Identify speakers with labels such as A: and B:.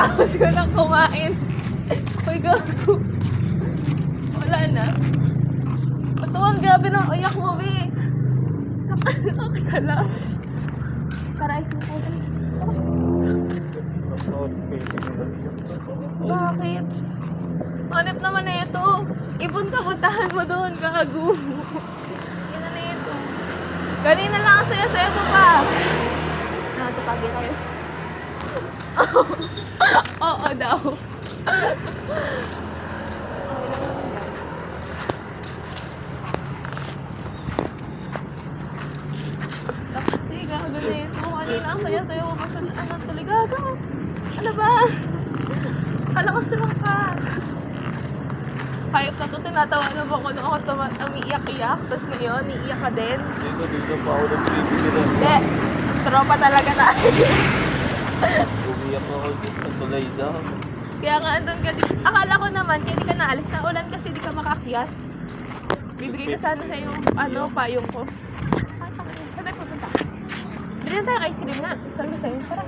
A: Pagkatapos ko lang kumain. Uy, gago. Wala na. Patuwang grabe ng uyak mo, be. Okay ka lang. Para ice mo tayo. Bakit? Hanip naman na ito. Ipunta-puntahan mo doon, gago. Ina na ito. Ganina lang ang saya-saya mo pa. Nakatapabi kayo. Oo daw. Kasi gago na ito. Kanina ang saya-saya mo pa sa ano tuloy. Gago. Ano ba? Kalakas naman ka. Kahit na ito, tinatawa na ba ako nung ako umiiyak-iyak. Tapos ngayon, iiyak ka din.
B: Dito pa ako ng bibigyan.
A: Hindi. Tropa talaga tayo.
B: Umiyak ako dito. Tulay daw.
A: Kaya nga andun ka din. Akala ko naman, kaya di ka naalis na ulan kasi di ka makakyas. Bibigay ko sana sa yung payong ko. Saan tayo pupunta? Bili na tayo ice cream nga. Saan ko sa'yo? Tara.